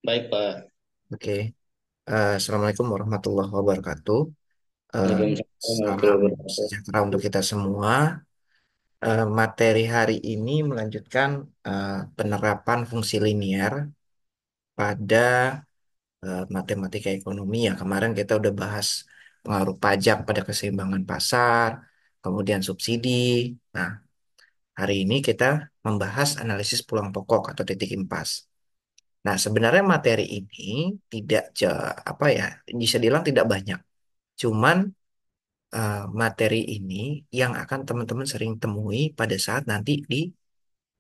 Baik, Pak. Oke, Assalamualaikum warahmatullahi wabarakatuh. Eh, Waalaikumsalam warahmatullahi Salam wabarakatuh. sejahtera untuk kita semua. Materi hari ini melanjutkan penerapan fungsi linier pada matematika ekonomi ya. Kemarin kita udah bahas pengaruh pajak pada keseimbangan pasar, kemudian subsidi. Nah, hari ini kita membahas analisis pulang pokok atau titik impas. Nah, sebenarnya materi ini tidak apa ya, bisa dibilang tidak banyak. Cuman materi ini yang akan teman-teman sering temui pada saat nanti di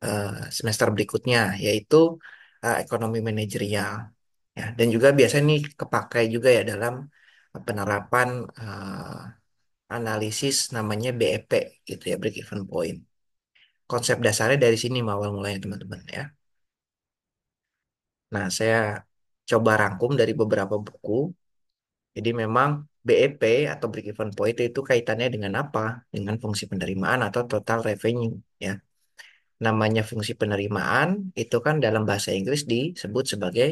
eh, semester berikutnya, yaitu ekonomi manajerial. Ya, dan juga biasanya ini kepakai juga ya dalam penerapan analisis namanya BEP gitu ya, break even point. Konsep dasarnya dari sini awal mulanya teman-teman ya. Nah, saya coba rangkum dari beberapa buku. Jadi memang BEP atau break even point itu kaitannya dengan apa? Dengan fungsi penerimaan atau total revenue ya. Namanya fungsi penerimaan itu kan dalam bahasa Inggris disebut sebagai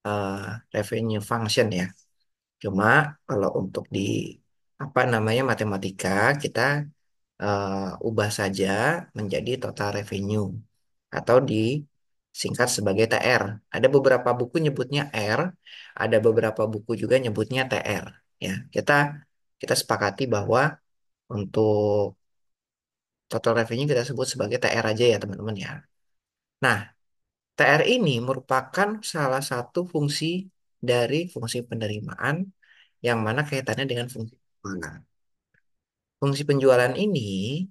eh, revenue function ya. Cuma kalau untuk di apa namanya matematika kita ubah saja menjadi total revenue atau disingkat sebagai TR. Ada beberapa buku nyebutnya R, ada beberapa buku juga nyebutnya TR. Ya, kita sepakati bahwa untuk total revenue kita sebut sebagai TR aja ya teman-teman ya. Nah, TR ini merupakan salah satu fungsi dari fungsi penerimaan yang mana kaitannya dengan fungsi penjualan. Fungsi penjualan ini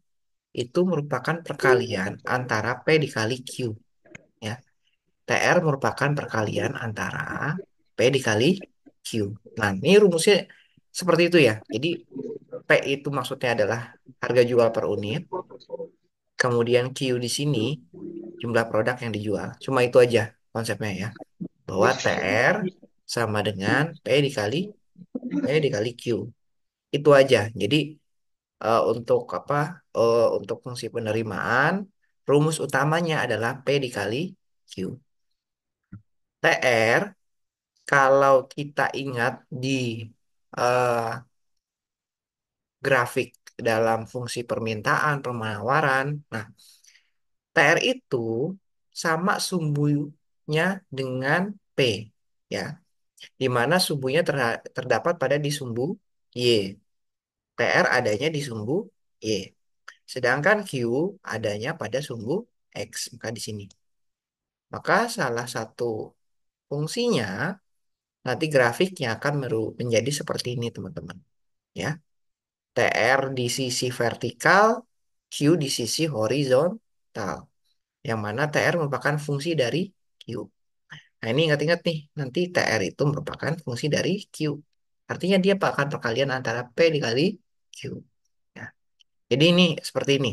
itu merupakan perkalian antara P dikali Q. Ya. TR merupakan perkalian antara P dikali Q. Nah, ini rumusnya seperti itu ya. Jadi P itu maksudnya adalah harga jual per unit. Kemudian Q di sini jumlah produk yang dijual. Cuma itu aja konsepnya ya. Bahwa TR sama dengan P dikali Q. Itu aja. Jadi untuk apa? Untuk fungsi penerimaan, rumus utamanya adalah P dikali Q. TR, kalau kita ingat di eh, grafik dalam fungsi permintaan, penawaran, nah, TR itu sama sumbunya dengan P, ya, di mana sumbunya terdapat pada di sumbu Y. TR adanya di sumbu Y. Sedangkan Q adanya pada sumbu X, maka di sini. Maka salah satu fungsinya nanti grafiknya akan menjadi seperti ini, teman-teman. Ya, TR di sisi vertikal, Q di sisi horizontal. Yang mana TR merupakan fungsi dari Q. Nah, ini ingat-ingat nih, nanti TR itu merupakan fungsi dari Q. Artinya dia akan perkalian antara P dikali Q. Ya. Jadi ini seperti ini.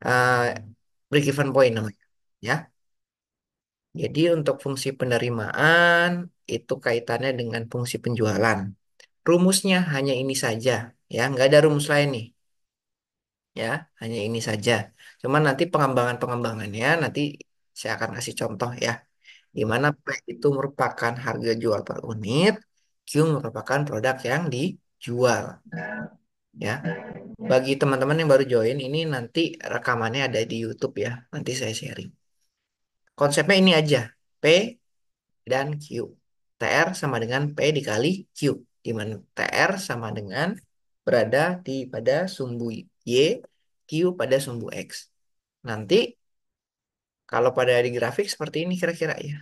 Eh break even point namanya. Ya. Jadi untuk fungsi penerimaan itu kaitannya dengan fungsi penjualan. Rumusnya hanya ini saja, ya, nggak ada rumus lain nih, ya, hanya ini saja. Cuman nanti pengembangan-pengembangannya nanti saya akan kasih contoh ya, di mana P itu merupakan harga jual per unit, Q merupakan produk yang dijual, ya. Bagi teman-teman yang baru join, ini nanti rekamannya ada di YouTube ya, nanti saya sharing. Konsepnya ini aja, P dan Q. TR sama dengan P dikali Q. Di mana TR sama dengan berada pada sumbu Y, Q pada sumbu X. Nanti kalau pada di grafik seperti ini kira-kira ya.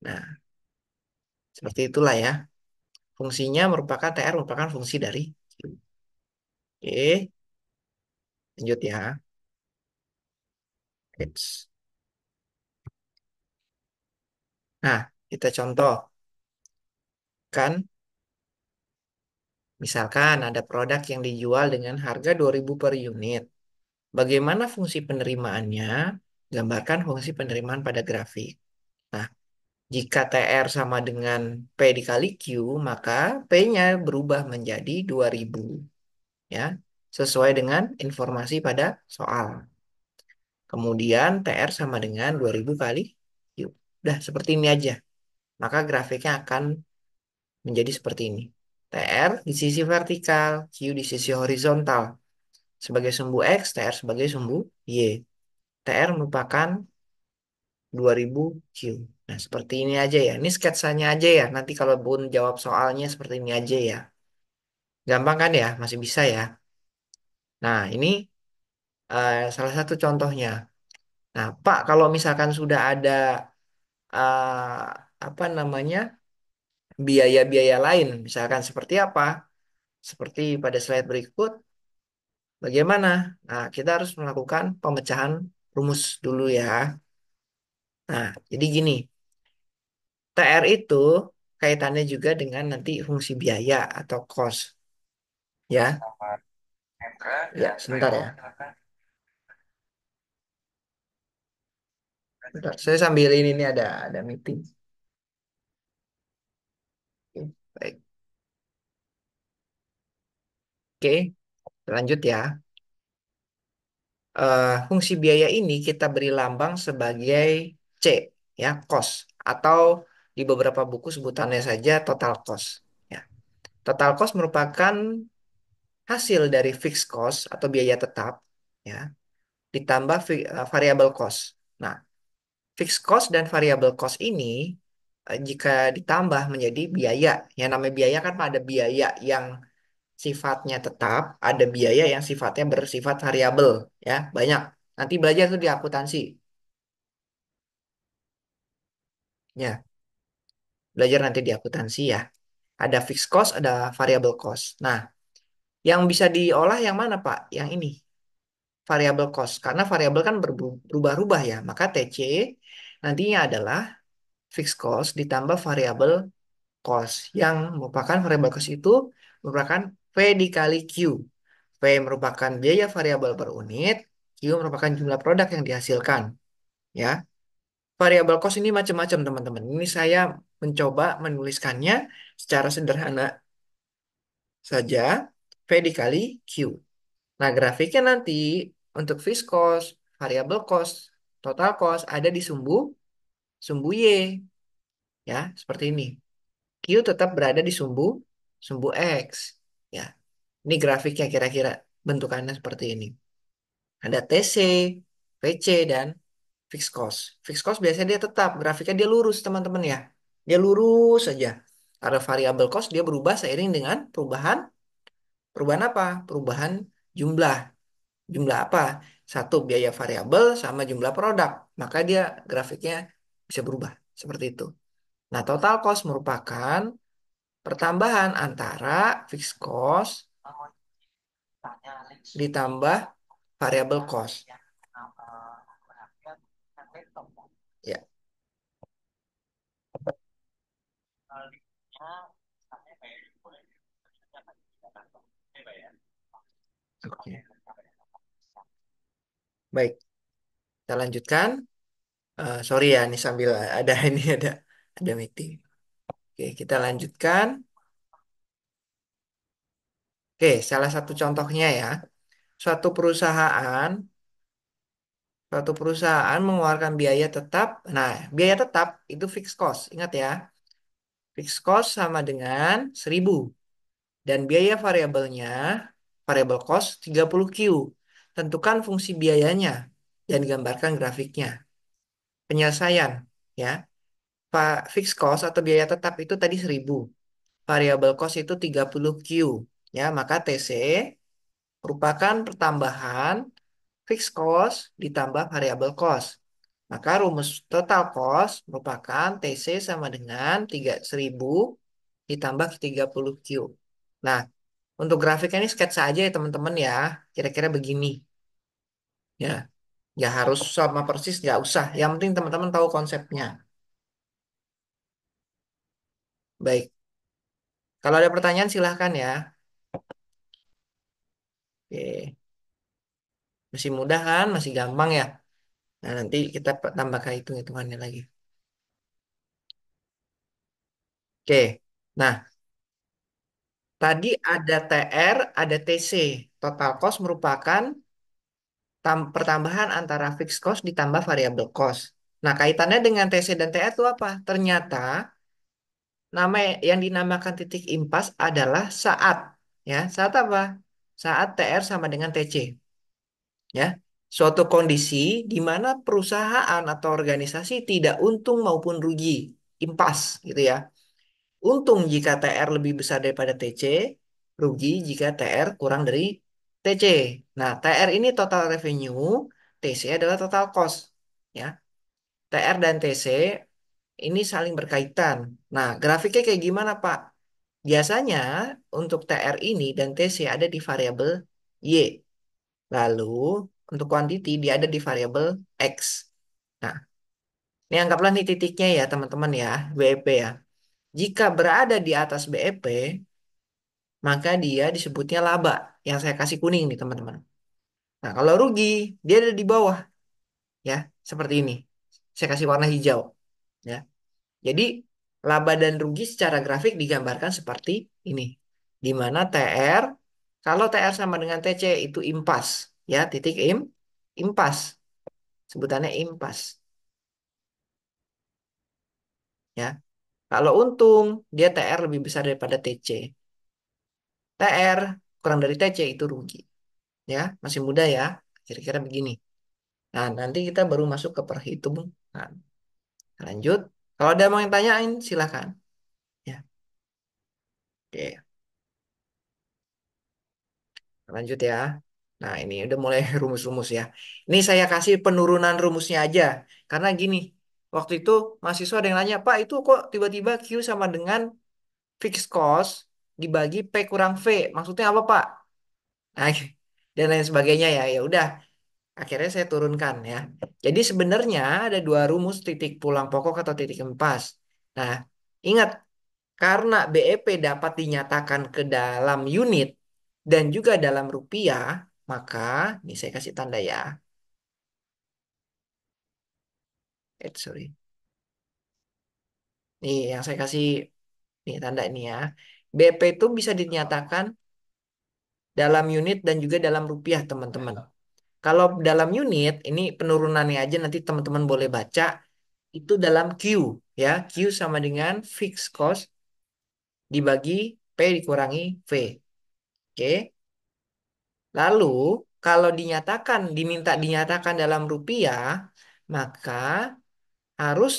Nah, seperti itulah ya. Fungsinya merupakan TR merupakan fungsi dari Q. Oke, lanjut ya. It's. Nah, kita contoh kan misalkan ada produk yang dijual dengan harga 2.000 per unit. Bagaimana fungsi penerimaannya? Gambarkan fungsi penerimaan pada grafik. Nah, jika TR sama dengan P dikali Q, maka P-nya berubah menjadi 2.000. Ya, sesuai dengan informasi pada soal. Kemudian TR sama dengan 2.000 kali Q. Udah seperti ini aja. Maka grafiknya akan menjadi seperti ini. TR di sisi vertikal, Q di sisi horizontal. Sebagai sumbu X, TR sebagai sumbu Y. TR merupakan 2000 Q. Nah, seperti ini aja ya. Ini sketsanya aja ya. Nanti kalau Bun jawab soalnya seperti ini aja ya. Gampang kan ya? Masih bisa ya. Nah, ini salah satu contohnya. Nah, Pak, kalau misalkan sudah ada apa namanya biaya-biaya lain, misalkan seperti apa? Seperti pada slide berikut, bagaimana? Nah, kita harus melakukan pemecahan rumus dulu ya. Nah, jadi gini, TR itu kaitannya juga dengan nanti fungsi biaya atau cost, ya. Ya, sebentar ya. Bentar, saya sambil ini nih ada meeting. Oke, baik. Oke, lanjut ya. Fungsi biaya ini kita beri lambang sebagai C, ya, cost. Atau di beberapa buku sebutannya saja total cost. Ya. Total cost merupakan hasil dari fixed cost atau biaya tetap, ya, ditambah variable cost. Nah, fixed cost dan variable cost ini jika ditambah menjadi biaya, yang namanya biaya kan ada biaya yang sifatnya tetap, ada biaya yang sifatnya bersifat variabel, ya, banyak. Nanti belajar tuh di akuntansi, ya, belajar nanti di akuntansi ya. Ada fixed cost, ada variable cost. Nah, yang bisa diolah yang mana, Pak? Yang ini, variable cost. Karena variabel kan berubah-ubah ya. Maka TC nantinya adalah fixed cost ditambah variable cost. Yang merupakan variable cost itu merupakan V dikali Q. V merupakan biaya variabel per unit, Q merupakan jumlah produk yang dihasilkan. Ya, variabel cost ini macam-macam teman-teman. Ini saya mencoba menuliskannya secara sederhana saja, V dikali Q. Nah, grafiknya nanti untuk fixed cost, variable cost, total cost ada di sumbu sumbu Y, ya, seperti ini. Q tetap berada di sumbu sumbu X, ya. Ini grafiknya kira-kira bentukannya seperti ini. Ada TC, VC, dan fixed cost. Fixed cost biasanya dia tetap, grafiknya dia lurus teman-teman ya. Dia lurus saja. Ada variable cost dia berubah seiring dengan perubahan apa? Perubahan jumlah. Jumlah apa? Satu biaya variabel sama jumlah produk. Maka dia grafiknya bisa berubah seperti itu. Nah, total cost merupakan pertambahan antara fixed cost ditambah variable cost. Ya, oke. Baik, kita lanjutkan. Sorry ya, ini sambil ada ini ada meeting. Oke, kita lanjutkan. Oke, salah satu contohnya ya, suatu perusahaan, suatu perusahaan mengeluarkan biaya tetap. Nah, biaya tetap itu fixed cost. Ingat ya, fixed cost sama dengan 1000 dan biaya variabelnya variable cost 30Q. Tentukan fungsi biayanya dan gambarkan grafiknya. Penyelesaian ya. Pak fixed cost atau biaya tetap itu tadi 1000. Variable cost itu 30Q. Ya, maka TC merupakan pertambahan fixed cost ditambah variable cost. Maka rumus total cost merupakan TC sama dengan 3000 ditambah 30Q. Nah, untuk grafiknya ini sketsa aja ya teman-teman ya. Kira-kira begini. Ya, ya harus sama persis nggak usah. Yang penting teman-teman tahu konsepnya. Baik. Kalau ada pertanyaan silahkan ya. Oke. Masih mudah kan? Masih gampang ya? Nah, nanti kita tambahkan hitung-hitungannya lagi. Oke. Nah, tadi ada TR, ada TC. Total cost merupakan pertambahan antara fixed cost ditambah variable cost. Nah, kaitannya dengan TC dan TR itu apa? Ternyata nama yang dinamakan titik impas adalah saat. Ya, saat apa? Saat TR sama dengan TC. Ya, suatu kondisi di mana perusahaan atau organisasi tidak untung maupun rugi. Impas, gitu ya. Untung jika TR lebih besar daripada TC, rugi jika TR kurang dari TC. Nah, TR ini total revenue, TC adalah total cost. Ya, TR dan TC ini saling berkaitan. Nah, grafiknya kayak gimana, Pak? Biasanya untuk TR ini dan TC ada di variabel Y. Lalu untuk quantity dia ada di variabel X. Nah, ini anggaplah nih titiknya ya, teman-teman ya, BEP ya. Jika berada di atas BEP, maka dia disebutnya laba. Yang saya kasih kuning nih, teman-teman. Nah, kalau rugi, dia ada di bawah ya, seperti ini. Saya kasih warna hijau ya. Jadi laba dan rugi secara grafik digambarkan seperti ini. Di mana TR, kalau TR sama dengan TC itu impas. Ya, titik impas. Sebutannya impas. Ya, kalau untung, dia TR lebih besar daripada TC. TR kurang dari TC itu rugi. Ya, masih muda ya. Kira-kira begini. Nah, nanti kita baru masuk ke perhitungan. Lanjut. Kalau ada mau yang tanyain, silakan. Ya, oke. Lanjut ya. Nah, ini udah mulai rumus-rumus ya. Ini saya kasih penurunan rumusnya aja. Karena gini, waktu itu mahasiswa ada yang nanya, Pak, itu kok tiba-tiba Q sama dengan fixed cost dibagi P kurang V. Maksudnya apa, Pak? Nah, dan lain sebagainya ya. Ya udah, akhirnya saya turunkan ya. Jadi sebenarnya ada dua rumus titik pulang pokok atau titik empas. Nah, ingat, karena BEP dapat dinyatakan ke dalam unit dan juga dalam rupiah, maka ini saya kasih tanda ya. Sorry. Nih yang saya kasih nih tanda ini ya. BEP itu bisa dinyatakan dalam unit dan juga dalam rupiah, teman-teman. Kalau dalam unit, ini penurunannya aja nanti teman-teman boleh baca. Itu dalam Q ya. Q sama dengan fixed cost dibagi P dikurangi V. Oke. Lalu kalau diminta dinyatakan dalam rupiah, maka harus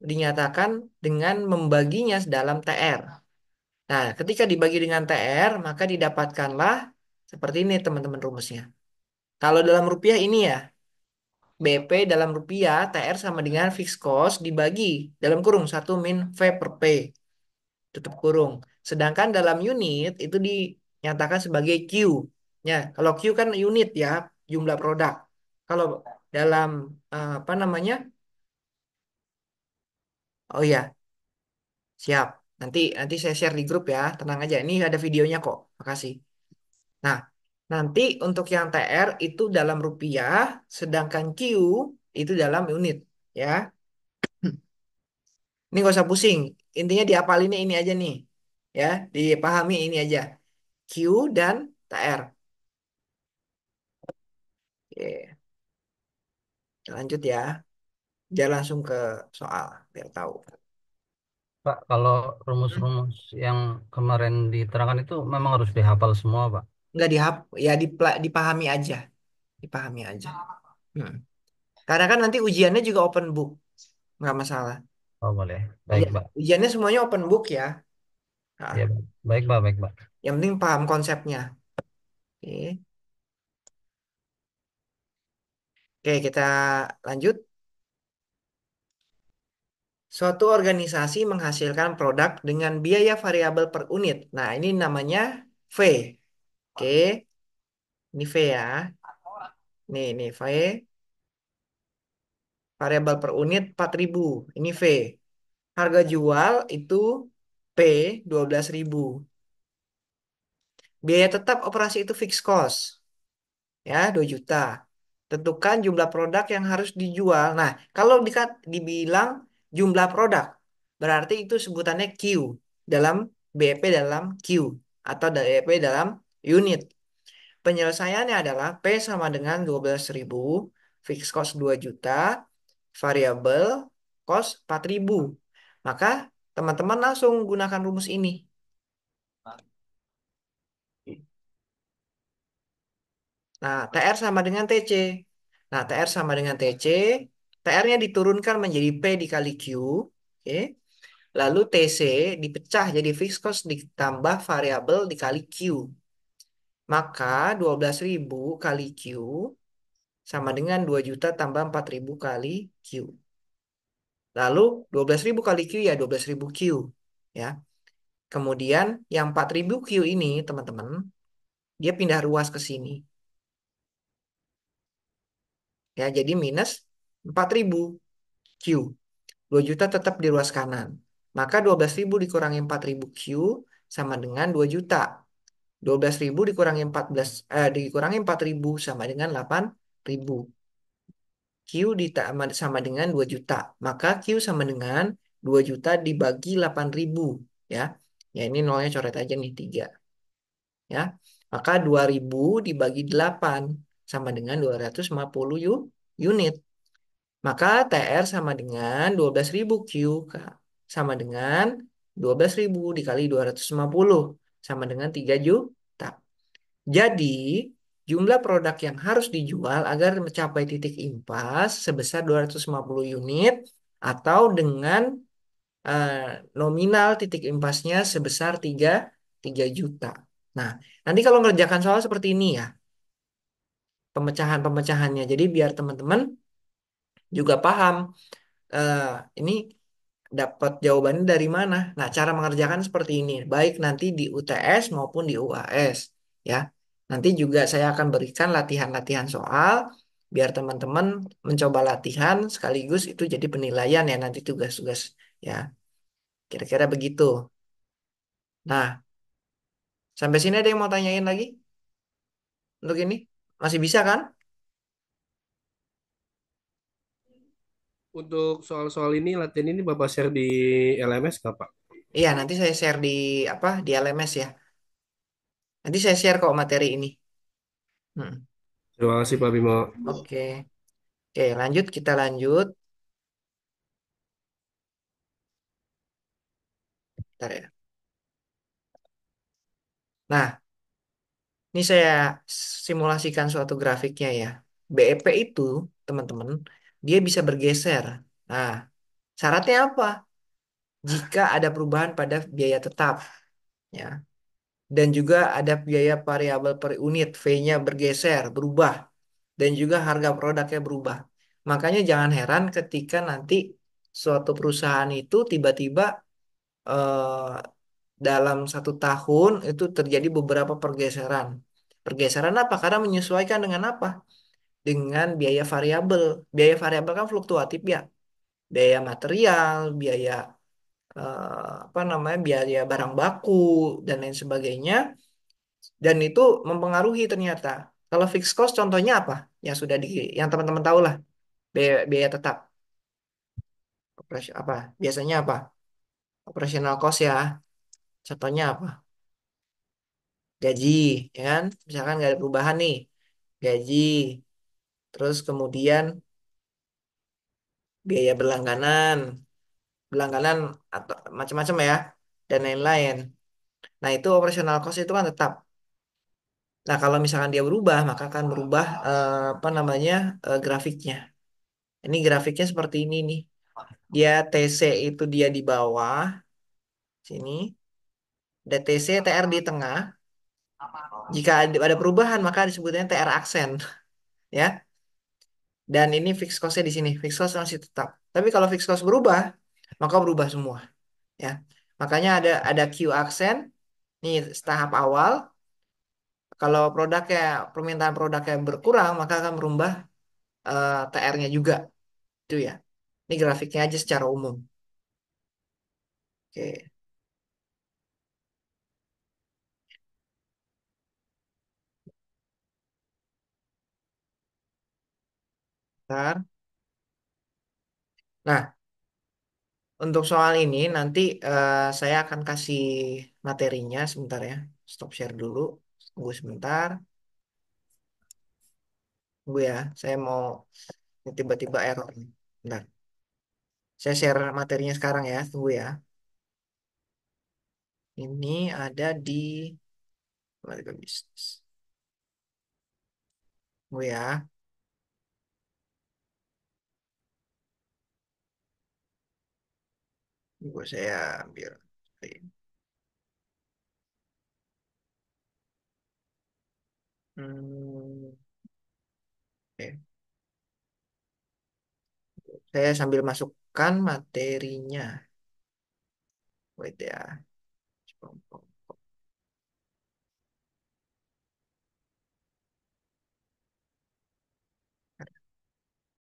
dinyatakan dengan membaginya dalam TR. Nah, ketika dibagi dengan TR, maka didapatkanlah seperti ini teman-teman rumusnya. Kalau dalam rupiah ini ya, BP dalam rupiah, TR sama dengan fixed cost dibagi dalam kurung 1 - V per P. Tutup kurung. Sedangkan dalam unit itu dinyatakan sebagai Q. Ya, kalau Q kan unit ya, jumlah produk. Kalau dalam apa namanya? Oh iya, siap. Nanti nanti saya share di grup ya. Tenang aja, ini ada videonya kok. Makasih. Nah, nanti untuk yang TR itu dalam rupiah, sedangkan Q itu dalam unit ya. Ini gak usah pusing. Intinya diapalinnya ini aja nih. Ya, dipahami ini aja. Q dan TR. Oke. Lanjut ya. Dia langsung ke soal biar tahu. Pak, kalau Hmm? rumus-rumus yang kemarin diterangkan itu memang harus dihafal semua, Pak. Nggak ya dipahami aja, dipahami aja. Hmm. Karena kan nanti ujiannya juga open book, nggak masalah. Oh, boleh. Iya, Baik, Pak. ujiannya semuanya open book ya. Ya, Nah, Pak. Baik, Pak, baik, Pak. yang penting paham konsepnya. Oke, Oke kita lanjut. Suatu organisasi menghasilkan produk dengan biaya variabel per unit. Nah, ini namanya V. Oke, ini V ya. Nih V. Variabel per unit 4.000. Ini V. Harga jual itu P 12.000. Biaya tetap operasi itu fixed cost. Ya, 2 juta. Tentukan jumlah produk yang harus dijual. Nah, kalau dibilang jumlah produk, berarti itu sebutannya Q dalam BEP dalam Q atau BEP dalam unit. Penyelesaiannya adalah P sama dengan 12.000, fixed cost 2 juta, variabel cost 4.000. Maka teman-teman langsung gunakan rumus ini. Nah, TR sama dengan TC. Nah, TR sama dengan TC. TR-nya diturunkan menjadi P dikali Q. Oke. Lalu TC dipecah jadi fixed cost ditambah variabel dikali Q. Maka 12.000 kali Q sama dengan 2 juta tambah 4.000 kali Q. Lalu 12.000 kali Q ya 12.000 Q. Ya. Kemudian yang 4.000 Q ini teman-teman, dia pindah ruas ke sini. Ya, jadi minus 4.000 Q. 2 juta tetap di ruas kanan. Maka 12.000 dikurangi 4.000 Q sama dengan 2 juta. 12.000 dikurangi 14 dikurangi 4.000 sama dengan 8.000. Q ditambah sama dengan 2 juta. Maka Q sama dengan 2 juta dibagi 8.000 ya. Ya ini nolnya coret aja nih 3 ya. Maka 2.000 dibagi 8 sama dengan 250 unit. Maka TR sama dengan 12.000 Q sama dengan 12.000 dikali 250 sama dengan 3 juta. Jadi, jumlah produk yang harus dijual agar mencapai titik impas sebesar 250 unit atau dengan eh, nominal titik impasnya sebesar 3 juta. Nah, nanti kalau mengerjakan soal seperti ini ya, pemecahan-pemecahannya. Jadi biar teman-teman juga paham eh, ini dapat jawabannya dari mana. Nah, cara mengerjakan seperti ini, baik nanti di UTS maupun di UAS, ya. Nanti juga saya akan berikan latihan-latihan soal, biar teman-teman mencoba latihan sekaligus itu jadi penilaian ya nanti tugas-tugas, ya. Kira-kira begitu. Nah, sampai sini ada yang mau tanyain lagi untuk ini? Masih bisa kan? Untuk soal-soal ini, latihan ini Bapak share di LMS nggak Pak? Iya, nanti saya share di apa di LMS ya. Nanti saya share kok materi ini. Hmm. Terima kasih Pak Bimo. Oke. Oke, lanjut kita lanjut. Bentar ya. Nah, ini saya simulasikan suatu grafiknya ya. BEP itu, teman-teman, dia bisa bergeser. Nah, syaratnya apa? Jika ada perubahan pada biaya tetap, ya. Dan juga ada biaya variabel per unit, V-nya bergeser, berubah. Dan juga harga produknya berubah. Makanya jangan heran ketika nanti suatu perusahaan itu tiba-tiba eh, dalam 1 tahun itu terjadi beberapa pergeseran. Pergeseran apa? Karena menyesuaikan dengan apa? Dengan biaya variabel. Biaya variabel kan fluktuatif ya. Biaya material, biaya apa namanya, biaya barang baku dan lain sebagainya. Dan itu mempengaruhi ternyata. Kalau fixed cost contohnya apa? Yang sudah yang teman-teman tahu lah. Biaya tetap. Apa? Biasanya apa? Operational cost ya. Contohnya apa? Gaji, ya kan? Misalkan nggak ada perubahan nih, gaji, terus kemudian biaya berlangganan, berlangganan atau macam-macam ya, dan lain-lain. Nah itu operational cost itu kan tetap. Nah kalau misalkan dia berubah, maka akan berubah apa namanya grafiknya. Ini grafiknya seperti ini nih. Dia TC itu dia di bawah sini, DTC TR di tengah. Jika ada perubahan maka disebutnya TR aksen, ya. Dan ini fixed cost-nya di sini. Fixed cost masih tetap. Tapi kalau fixed cost berubah, maka berubah semua. Ya. Makanya ada Q aksen. Nih tahap awal. Kalau permintaan produknya berkurang, maka akan berubah TR-nya juga. Itu ya. Ini grafiknya aja secara umum. Oke. Bentar. Nah, untuk soal ini nanti saya akan kasih materinya sebentar ya. Stop share dulu. Tunggu sebentar. Tunggu ya. Saya mau tiba-tiba error nih. Bentar. Saya share materinya sekarang ya, tunggu ya. Ini ada di matematika bisnis. Tunggu ya. Tunggu saya ambil. Hmm, oke. Saya sambil masukkan materinya. Wait ya.